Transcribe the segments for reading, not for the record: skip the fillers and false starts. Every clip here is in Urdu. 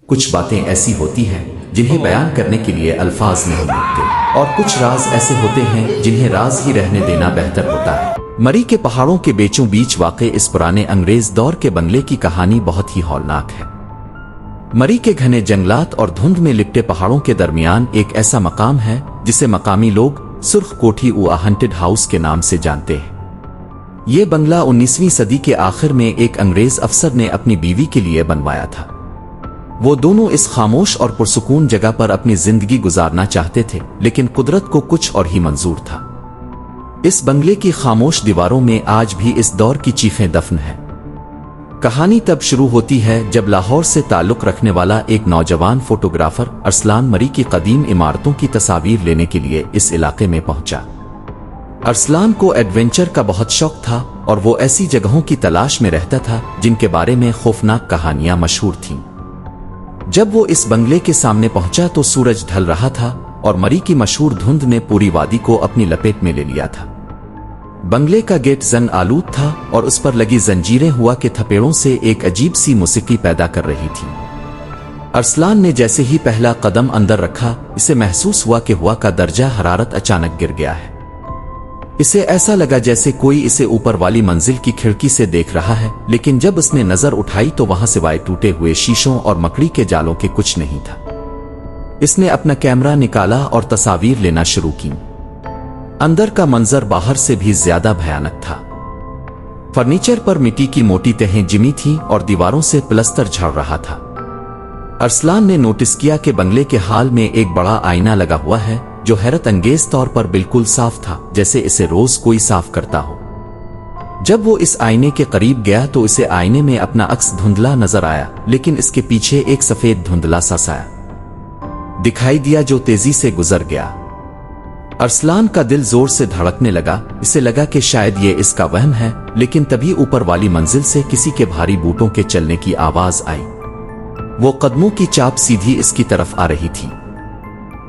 کچھ باتیں ایسی ہوتی ہیں جنہیں بیان کرنے کے لیے الفاظ نہیں ملتے، اور کچھ راز ایسے ہوتے ہیں جنہیں راز ہی رہنے دینا بہتر ہوتا ہے۔ مری کے پہاڑوں کے بیچوں بیچ واقع اس پرانے انگریز دور کے بنگلے کی کہانی بہت ہی ہولناک ہے۔ مری کے گھنے جنگلات اور دھند میں لپٹے پہاڑوں کے درمیان ایک ایسا مقام ہے جسے مقامی لوگ سرخ کوٹھی ہنٹڈ ہاؤس کے نام سے جانتے ہیں۔ یہ بنگلہ 19ویں صدی کے آخر میں ایک انگریز افسر نے اپنی بیوی کے لیے بنوایا تھا۔ وہ دونوں اس خاموش اور پرسکون جگہ پر اپنی زندگی گزارنا چاہتے تھے، لیکن قدرت کو کچھ اور ہی منظور تھا۔ اس بنگلے کی خاموش دیواروں میں آج بھی اس دور کی چیخیں دفن ہیں۔ کہانی تب شروع ہوتی ہے جب لاہور سے تعلق رکھنے والا ایک نوجوان فوٹوگرافر ارسلان مری کی قدیم عمارتوں کی تصاویر لینے کے لیے اس علاقے میں پہنچا۔ ارسلان کو ایڈونچر کا بہت شوق تھا اور وہ ایسی جگہوں کی تلاش میں رہتا تھا جن کے بارے میں خوفناک کہانیاں مشہور تھیں۔ جب وہ اس بنگلے کے سامنے پہنچا تو سورج ڈھل رہا تھا اور مری کی مشہور دھند نے پوری وادی کو اپنی لپیٹ میں لے لیا تھا۔ بنگلے کا گیٹ زنگ آلود تھا اور اس پر لگی زنجیریں ہوا کے تھپیڑوں سے ایک عجیب سی موسیقی پیدا کر رہی تھی۔ ارسلان نے جیسے ہی پہلا قدم اندر رکھا، اسے محسوس ہوا کہ ہوا کا درجہ حرارت اچانک گر گیا ہے۔ اسے ایسا لگا جیسے کوئی اسے اوپر والی منزل کی کھڑکی سے دیکھ رہا ہے، لیکن جب اس نے نظر اٹھائی تو وہاں سوائے ٹوٹے ہوئے شیشوں اور مکڑی کے جالوں کے کچھ نہیں تھا۔ اس نے اپنا کیمرہ نکالا اور تصاویر لینا شروع کی۔ اندر کا منظر باہر سے بھی زیادہ بھیانک تھا۔ فرنیچر پر مٹی کی موٹی تہیں جمی تھیں اور دیواروں سے پلستر جھڑ رہا تھا۔ ارسلان نے نوٹس کیا کہ بنگلے کے حال میں ایک بڑا آئینہ لگا ہوا ہے جو حیرت انگیز طور پر بالکل صاف تھا، جیسے اسے روز کوئی صاف کرتا ہو۔ جب وہ اس آئینے کے قریب گیا تو اسے آئینے میں اپنا عکس دھندلا نظر آیا، لیکن اس کے پیچھے ایک سفید دھندلا سا سایہ دکھائی دیا جو تیزی سے گزر گیا۔ ارسلان کا دل زور سے دھڑکنے لگا، اسے لگا کہ شاید یہ اس کا وہم ہے، لیکن تبھی اوپر والی منزل سے کسی کے بھاری بوٹوں کے چلنے کی آواز آئی۔ وہ قدموں کی چاپ سیدھی اس کی طرف آ رہی تھی۔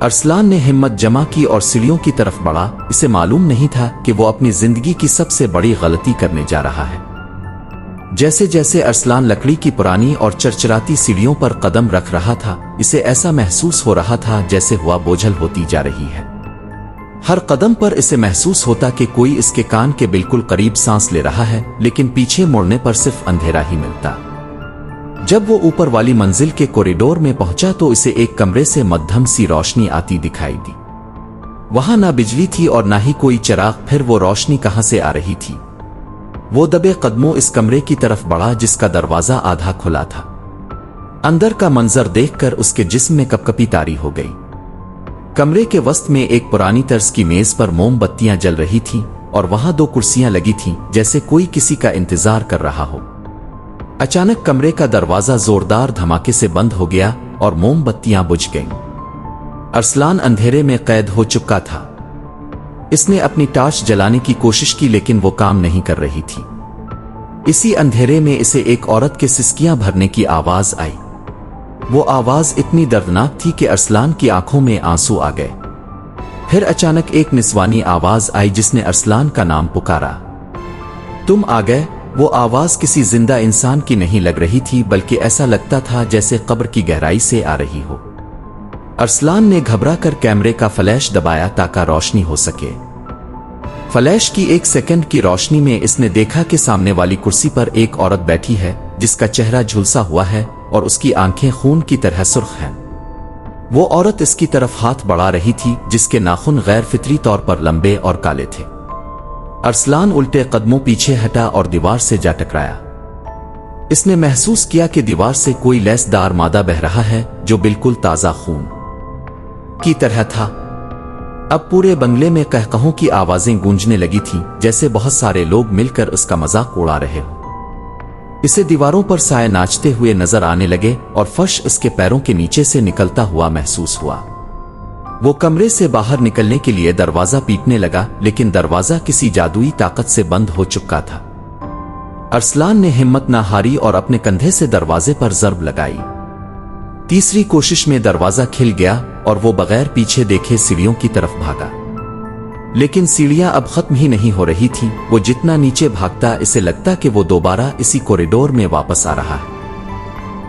ارسلان نے ہمت جمع کی اور سیڑھیوں کی طرف بڑھا۔ اسے معلوم نہیں تھا کہ وہ اپنی زندگی کی سب سے بڑی غلطی کرنے جا رہا ہے۔ جیسے جیسے ارسلان لکڑی کی پرانی اور چرچراتی سیڑھیوں پر قدم رکھ رہا تھا، اسے ایسا محسوس ہو رہا تھا جیسے ہوا بوجھل ہوتی جا رہی ہے۔ ہر قدم پر اسے محسوس ہوتا کہ کوئی اس کے کان کے بالکل قریب سانس لے رہا ہے، لیکن پیچھے مڑنے پر صرف اندھیرا ہی ملتا۔ جب وہ اوپر والی منزل کے کوریڈور میں پہنچا تو اسے ایک کمرے سے مدھم سی روشنی آتی دکھائی دی۔ وہاں نہ بجلی تھی اور نہ ہی کوئی چراغ، پھر وہ روشنی کہاں سے آ رہی تھی؟ وہ دبے قدموں اس کمرے کی طرف بڑھا جس کا دروازہ آدھا کھلا تھا۔ اندر کا منظر دیکھ کر اس کے جسم میں کپکپی طاری ہو گئی۔ کمرے کے وسط میں ایک پرانی طرز کی میز پر موم بتیاں جل رہی تھیں اور وہاں دو کرسیاں لگی تھیں جیسے کوئی کسی کا انتظار کر رہا ہو۔ اچانک کمرے کا دروازہ زوردار دھماکے سے بند ہو گیا اور موم بتیاں بجھ گئیں۔ ارسلان اندھیرے میں قید ہو چکا تھا۔ اس نے اپنی ٹارچ جلانے کی کوشش کی لیکن وہ کام نہیں کر رہی تھی۔ اسی اندھیرے میں اسے ایک عورت کے سسکیاں بھرنے کی آواز آئی۔ وہ آواز اتنی دردناک تھی کہ ارسلان کی آنکھوں میں آنسو آ گئے۔ پھر اچانک ایک نسوانی آواز آئی جس نے ارسلان کا نام پکارا۔ تم آ گئے؟ وہ آواز کسی زندہ انسان کی نہیں لگ رہی تھی، بلکہ ایسا لگتا تھا جیسے قبر کی گہرائی سے آ رہی ہو۔ ارسلان نے گھبرا کر کیمرے کا فلیش دبایا تاکہ روشنی ہو سکے۔ فلیش کی ایک سیکنڈ کی روشنی میں اس نے دیکھا کہ سامنے والی کرسی پر ایک عورت بیٹھی ہے جس کا چہرہ جھلسا ہوا ہے اور اس کی آنکھیں خون کی طرح سرخ ہیں۔ وہ عورت اس کی طرف ہاتھ بڑھا رہی تھی جس کے ناخن غیر فطری طور پر لمبے اور کالے تھے۔ ارسلان الٹے قدموں پیچھے ہٹا اور دیوار سے جا ٹکرایا۔ اس نے محسوس کیا کہ دیوار سے کوئی لیس دار مادہ بہہ رہا ہے جو بالکل تازہ خون کی طرح تھا۔ اب پورے بنگلے میں قہقہوں کی آوازیں گونجنے لگی تھیں جیسے بہت سارے لوگ مل کر اس کا مذاق اڑا رہے ہوں۔ اسے دیواروں پر سائے ناچتے ہوئے نظر آنے لگے اور فرش اس کے پیروں کے نیچے سے نکلتا ہوا محسوس ہوا۔ وہ کمرے سے باہر نکلنے کے لیے دروازہ پیٹنے لگا، لیکن دروازہ کسی جادوئی طاقت سے بند ہو چکا تھا۔ ارسلان نے ہمت نہ ہاری اور اپنے کندھے سے دروازے پر ضرب لگائی۔ تیسری کوشش میں دروازہ کھل گیا اور وہ بغیر پیچھے دیکھے سیڑھیوں کی طرف بھاگا، لیکن سیڑھیاں اب ختم ہی نہیں ہو رہی تھیں۔ وہ جتنا نیچے بھاگتا اسے لگتا کہ وہ دوبارہ اسی کوریڈور میں واپس آ رہا ہے۔